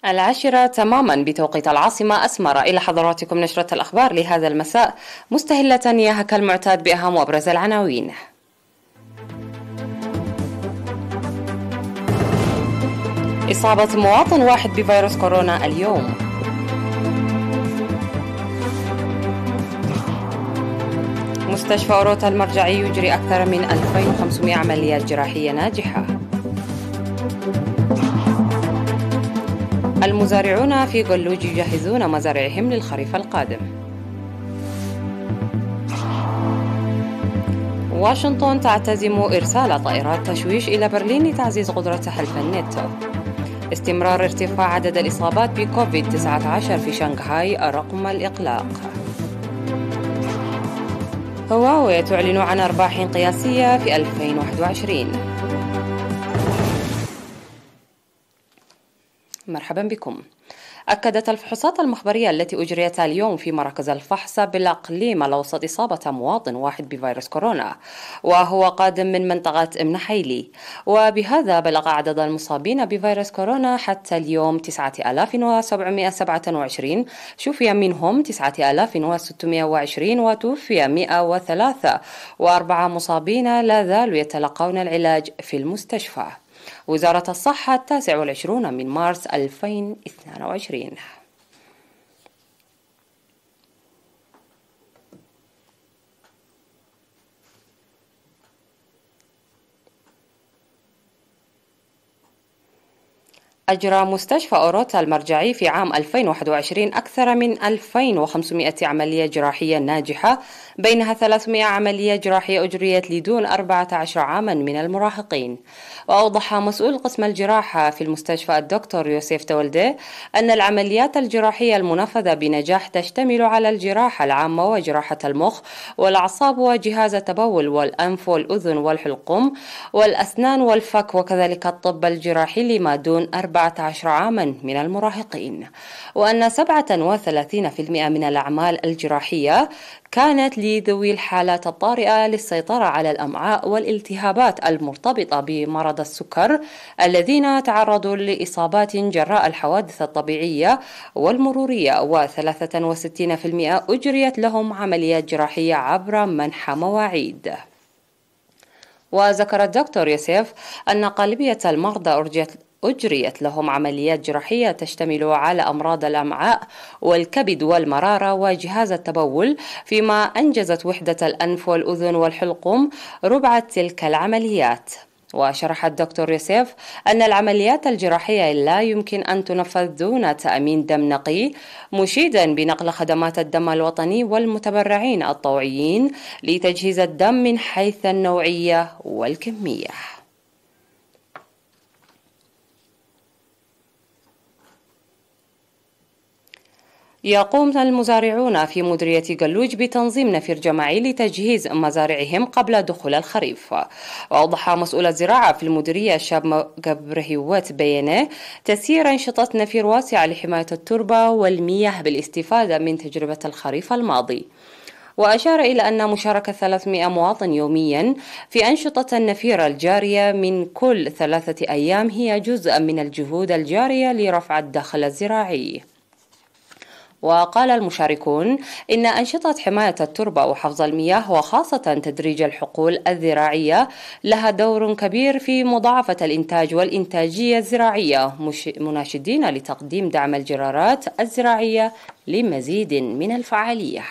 العاشرة تماما بتوقيت العاصمة أسمر. إلى حضراتكم نشرة الأخبار لهذا المساء، مستهلة إياها كالمعتاد بأهم وأبرز العناوين. إصابة مواطن واحد بفيروس كورونا اليوم. مستشفى أوروتا المرجعي يجري أكثر من 2500 عمليات جراحية ناجحة. المزارعون في قلوج يجهزون مزارعهم للخريف القادم. واشنطن تعتزم إرسال طائرات تشويش إلى برلين لتعزيز قدرة حلف الناتو. استمرار ارتفاع عدد الإصابات بكوفيد-19 في شنغهاي رقم الإقلاق. هواوي تعلن عن أرباح قياسية في 2021. مرحبا بكم. أكدت الفحوصات المخبرية التي أجريت اليوم في مركز الفحص بالأقليم الأوسط إصابة مواطن واحد بفيروس كورونا، وهو قادم من منطقة إمنحيلي، وبهذا بلغ عدد المصابين بفيروس كورونا حتى اليوم 9727، شفي منهم 9620 وتوفي 103، و4 مصابين لا زالوا يتلقون العلاج في المستشفى. وزارة الصحة 29 من مارس 2022. أجرى مستشفى أوروتا المرجعي في عام 2021 أكثر من 2500 عملية جراحية ناجحة، بينها 300 عملية جراحية أجريت لدون 14 عاما من المراهقين. وأوضح مسؤول قسم الجراحة في المستشفى الدكتور يوسف تولدي أن العمليات الجراحية المنفذة بنجاح تشتمل على الجراحة العامة وجراحة المخ والأعصاب وجهاز التبول والأنف والأذن والحلقوم والأسنان والفك، وكذلك الطب الجراحي لما دون 14 عاما من المراهقين. وأن 37% من الأعمال الجراحية كانت لذوي الحالات الطارئة للسيطرة على الأمعاء والالتهابات المرتبطة بمرض السكر الذين تعرضوا لإصابات جراء الحوادث الطبيعية والمرورية، و63% أجريت لهم عمليات جراحية عبر منح مواعيد. وذكر الدكتور يوسف أن غالبية المرضى أجريت لهم عمليات جراحية تشتمل على أمراض الأمعاء والكبد والمرارة وجهاز التبول، فيما أنجزت وحدة الأنف والأذن والحلقوم ربع تلك العمليات. وشرح الدكتور يوسف أن العمليات الجراحية لا يمكن أن تنفذ دون تأمين دم نقي، مشيدا بنقل خدمات الدم الوطني والمتبرعين الطوعيين لتجهيز الدم من حيث النوعية والكمية. يقوم المزارعون في مديرية قلوج بتنظيم نفير جماعي لتجهيز مزارعهم قبل دخول الخريف. وأوضح مسؤول الزراعة في المديرية شاب قبرهيوت بيانه تسيير أنشطة نفير واسعة لحماية التربة والمياه بالاستفادة من تجربة الخريف الماضي. وأشار إلى أن مشاركة 300 مواطن يوميا في أنشطة النفير الجارية من كل 3 أيام هي جزء من الجهود الجارية لرفع الدخل الزراعي. وقال المشاركون إن أنشطة حماية التربة وحفظ المياه وخاصة تدريج الحقول الزراعية لها دور كبير في مضاعفة الإنتاج والإنتاجية الزراعية، مناشدين لتقديم دعم الجرارات الزراعية لمزيد من الفعالية.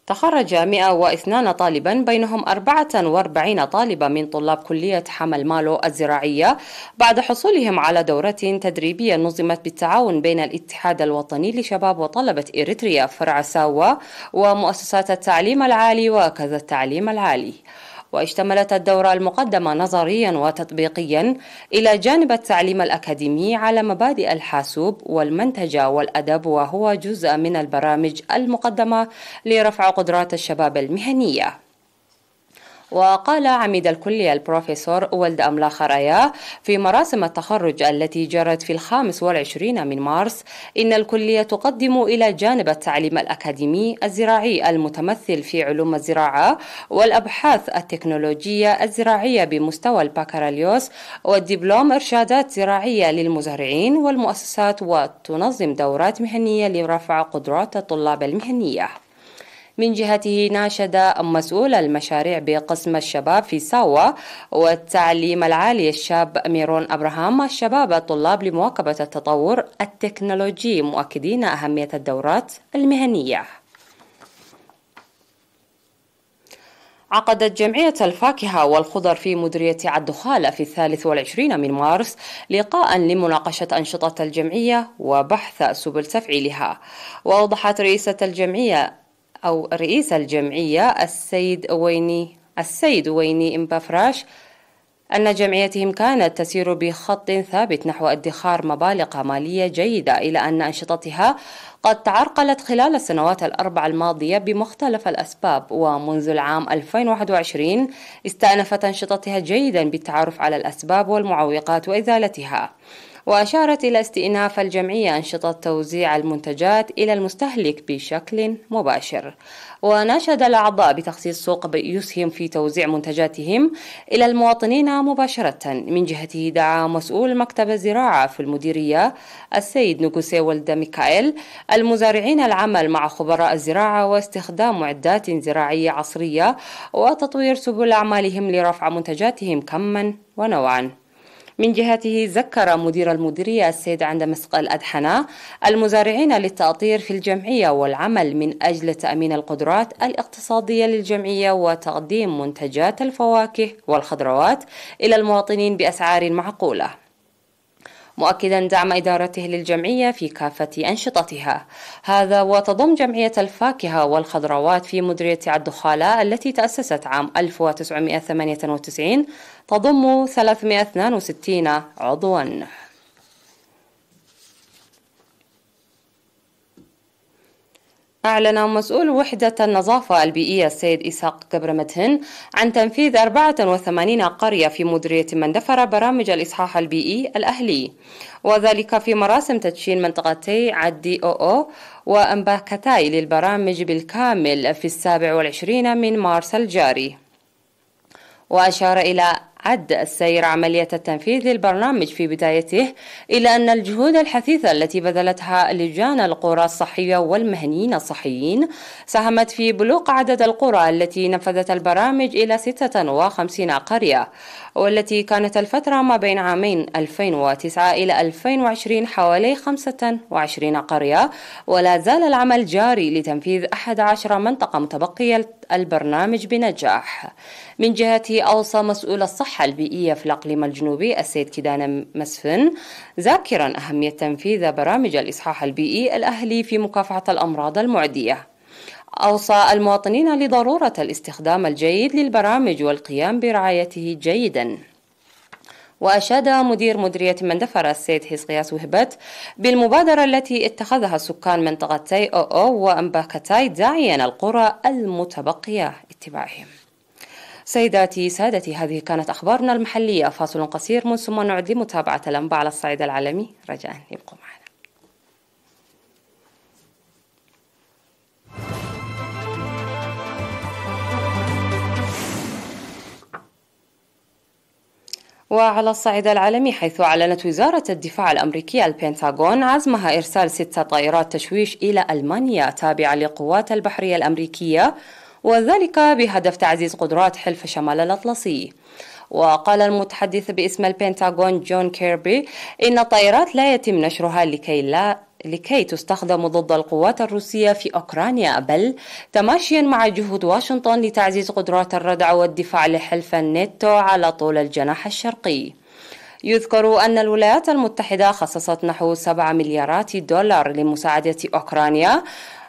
تخرج 102 طالبا بينهم 44 طالبة من طلاب كلية حمل مالو الزراعية بعد حصولهم على دورة تدريبية نظمت بالتعاون بين الاتحاد الوطني لشباب وطلبة إريتريا فرع ساوا ومؤسسات التعليم العالي وكذا التعليم العالي. واشتملت الدورة المقدمة نظريا وتطبيقيا إلى جانب التعليم الأكاديمي على مبادئ الحاسوب والمنتجة والأدب، وهو جزء من البرامج المقدمة لرفع قدرات الشباب المهنية. وقال عميد الكلية البروفيسور ولد أملاخ ريا في مراسم التخرج التي جرت في 25 من مارس إن الكلية تقدم إلى جانب التعليم الأكاديمي الزراعي المتمثل في علوم الزراعة والأبحاث التكنولوجية الزراعية بمستوى البكالوريوس والدبلوم إرشادات زراعية للمزارعين والمؤسسات، وتنظم دورات مهنية لرفع قدرات الطلاب المهنية. من جهته ناشد مسؤول المشاريع بقسم الشباب في ساوا والتعليم العالي الشاب ميرون أبراهام الشباب الطلاب لمواكبة التطور التكنولوجي، مؤكدين أهمية الدورات المهنية. عقدت جمعية الفاكهة والخضر في مديرية الدخالة في 23 من مارس لقاء لمناقشة أنشطة الجمعية وبحث سبل تفعيلها. وأوضحت رئيس الجمعية السيد ويني إمبافراش أن جمعيتهم كانت تسير بخط ثابت نحو ادخار مبالغ مالية جيدة، إلى أن أنشطتها قد تعرقلت خلال السنوات الأربع الماضية بمختلف الأسباب، ومنذ العام 2021 استأنفت أنشطتها جيدا بالتعرف على الأسباب والمعوقات وإزالتها. وأشارت إلى استئناف الجمعية أنشطة توزيع المنتجات إلى المستهلك بشكل مباشر. وناشد الأعضاء بتخصيص سوق يسهم في توزيع منتجاتهم إلى المواطنين مباشرة. من جهته دعا مسؤول مكتب الزراعة في المديرية السيد نوغوسي ولد ميكائيل المزارعين العمل مع خبراء الزراعة واستخدام معدات زراعية عصرية وتطوير سبل أعمالهم لرفع منتجاتهم كما ونوعا. من جهته ذكر مدير المديرية السيد عند مسق الأدحنة المزارعين للتأطير في الجمعية والعمل من أجل تأمين القدرات الاقتصادية للجمعية وتقديم منتجات الفواكه والخضروات إلى المواطنين بأسعار معقولة، مؤكدا دعم إدارته للجمعية في كافة أنشطتها. هذا وتضم جمعية الفاكهة والخضروات في مديرية الدخالة التي تأسست عام 1998 تضم 362 عضوا. أعلن مسؤول وحدة النظافة البيئية السيد إسحاق قبرمتهن عن تنفيذ 84 قرية في مديرية مندفرة برامج الإصحاح البيئي الأهلي، وذلك في مراسم تدشين منطقتي عدي أو وأمباكتاي للبرامج بالكامل في 27 من مارس الجاري. وأشار إلى عد السير عملية التنفيذ للبرنامج في بدايته إلى أن الجهود الحثيثة التي بذلتها لجان القرى الصحية والمهنيين الصحيين ساهمت في بلوغ عدد القرى التي نفذت البرامج إلى 56 قرية، والتي كانت الفترة ما بين عامين 2009 إلى 2020 حوالي 25 قرية، ولا زال العمل جاري لتنفيذ 11 منطقة متبقية البرنامج بنجاح. من جهته أوصى مسؤول الصحة البيئية في الإقليم الجنوبي السيد كيدان مسفن ذاكرا أهمية تنفيذ برامج الإصحاح البيئي الأهلي في مكافحة الأمراض المعدية. أوصى المواطنين لضرورة الاستخدام الجيد للبرامج والقيام برعايته جيدا. وأشاد مدير مديرية مندفرة السيد حزقياس وهبت بالمبادرة التي اتخذها سكان منطقتي أو وأمباكتاي داعيا القرى المتبقية اتباعهم. سيداتي سادتي، هذه كانت أخبارنا المحلية. فاصل قصير من ثم نعد لمتابعة الأنباء على الصعيد العالمي. رجاء يبقوا معنا. وعلى الصعيد العالمي، حيث أعلنت وزارة الدفاع الأمريكية البنتاغون عزمها إرسال 6 طائرات تشويش إلى ألمانيا تابعة للقوات البحرية الأمريكية، وذلك بهدف تعزيز قدرات حلف شمال الأطلسي. وقال المتحدث باسم البنتاغون جون كيربي إن الطائرات لا يتم نشرها لكي تستخدم ضد القوات الروسية في أوكرانيا، بل تماشيا مع جهود واشنطن لتعزيز قدرات الردع والدفاع لحلف الناتو على طول الجناح الشرقي. يذكر أن الولايات المتحدة خصصت نحو 7 مليارات دولار لمساعدة أوكرانيا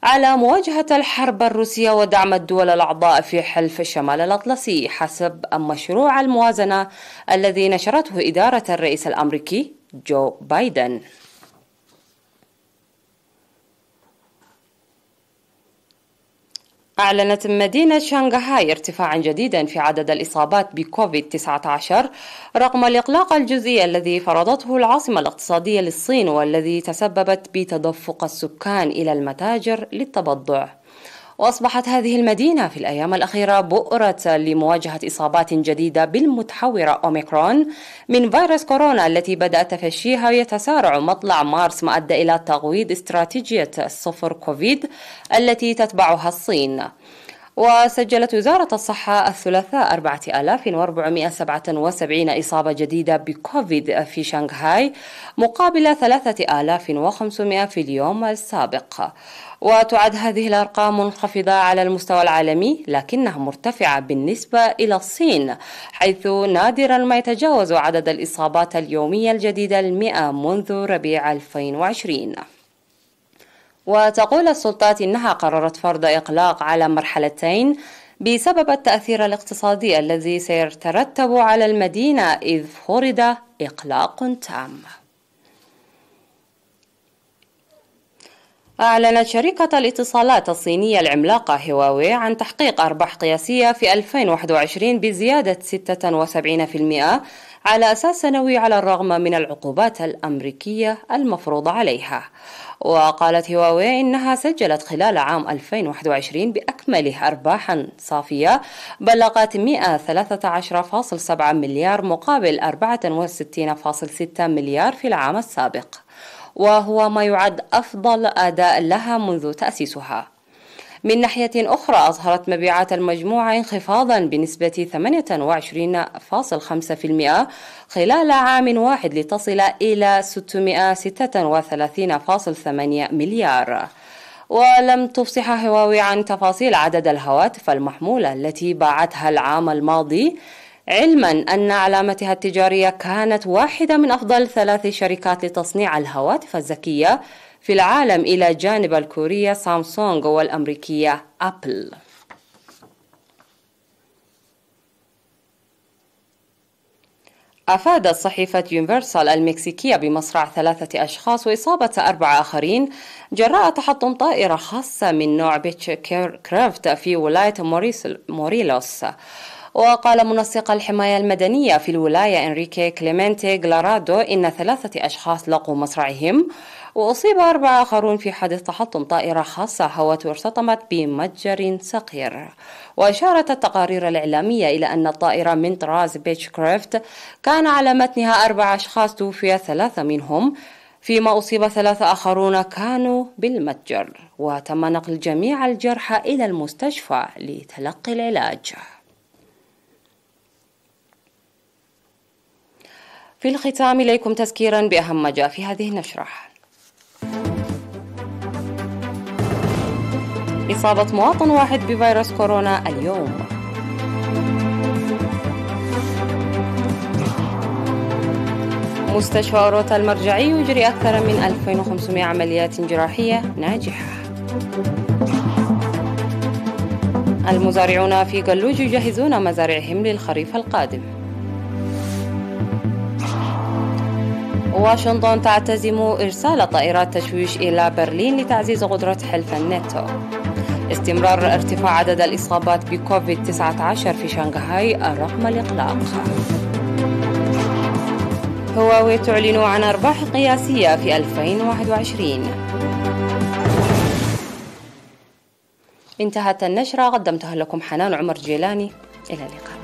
على مواجهة الحرب الروسية ودعم الدول الأعضاء في حلف الشمال الأطلسي حسب مشروع الموازنة الذي نشرته إدارة الرئيس الأمريكي جو بايدن. أعلنت مدينة شنغهاي ارتفاعا جديدا في عدد الإصابات بكوفيد-19 رغم الإغلاق الجزئي الذي فرضته العاصمة الاقتصادية للصين والذي تسببت بتدفق السكان إلى المتاجر للتبضع. وأصبحت هذه المدينة في الأيام الأخيرة بؤرة لمواجهة إصابات جديدة بالمتحورة أوميكرون من فيروس كورونا التي بدأ تفشيها ويتسارع مطلع مارس ما أدى إلى تغويض استراتيجية الصفر كوفيد التي تتبعها الصين. وسجلت وزارة الصحة الثلاثاء 4477 إصابة جديدة بكوفيد في شنغهاي مقابل 3500 في اليوم السابق. وتعد هذه الأرقام منخفضة على المستوى العالمي لكنها مرتفعة بالنسبة إلى الصين، حيث نادرا ما يتجاوز عدد الإصابات اليومية الجديدة 100 منذ ربيع 2020. وتقول السلطات إنها قررت فرض إغلاق على مرحلتين بسبب التأثير الاقتصادي الذي سيترتب على المدينة إذ فرض إغلاق تام. أعلنت شركة الاتصالات الصينية العملاقة هواوي عن تحقيق أرباح قياسية في 2021 بزيادة 76% على أساس سنوي على الرغم من العقوبات الأمريكية المفروضة عليها. وقالت هواوي إنها سجلت خلال عام 2021 بأكمله أرباحا صافية بلغت 113.7 مليار مقابل 64.6 مليار في العام السابق، وهو ما يعد أفضل أداء لها منذ تأسيسها. من ناحية أخرى أظهرت مبيعات المجموعة انخفاضا بنسبة 28.5% خلال عام واحد لتصل إلى 636.8 مليار. ولم تفصح هواوي عن تفاصيل عدد الهواتف المحمولة التي باعتها العام الماضي، علما أن علامتها التجارية كانت واحدة من أفضل 3 شركات لتصنيع الهواتف الذكية في العالم إلى جانب الكورية سامسونج والأمريكية أبل. أفادت صحيفة يونيفرسال المكسيكية بمصرع 3 أشخاص وإصابة 4 آخرين جراء تحطم طائرة خاصة من نوع بيتش كرافت في ولاية موريلوس. وقال منسق الحماية المدنية في الولاية إنريكي كليمنتي غلارادو إن 3 أشخاص لقوا مصرعهم وأصيب 4 آخرون في حادث تحطم طائرة خاصة هوت ارتطمت بمتجر صغير. وأشارت التقارير الإعلامية إلى أن الطائرة من طراز بيتش كرافت كان على متنها 4 أشخاص توفي 3 منهم، فيما أصيب 3 آخرون كانوا بالمتجر. وتم نقل جميع الجرحى إلى المستشفى لتلقي العلاج. في الختام إليكم تذكيرا بأهم ما جاء في هذه النشرة. إصابة مواطن واحد بفيروس كورونا اليوم. مستشفى أوروتا المرجعي يجري أكثر من 2500 عمليات جراحية ناجحة. المزارعون في قلوج يجهزون مزارعهم للخريف القادم. واشنطن تعتزم إرسال طائرات تشويش إلى برلين لتعزيز قدرة حلف الناتو. استمرار ارتفاع عدد الإصابات بكوفيد-19 في شنغهاي رغم الإغلاق. هواوي تعلن عن أرباح قياسية في 2021. انتهت النشرة، قدمتها لكم حنان عمر جيلاني، إلى اللقاء.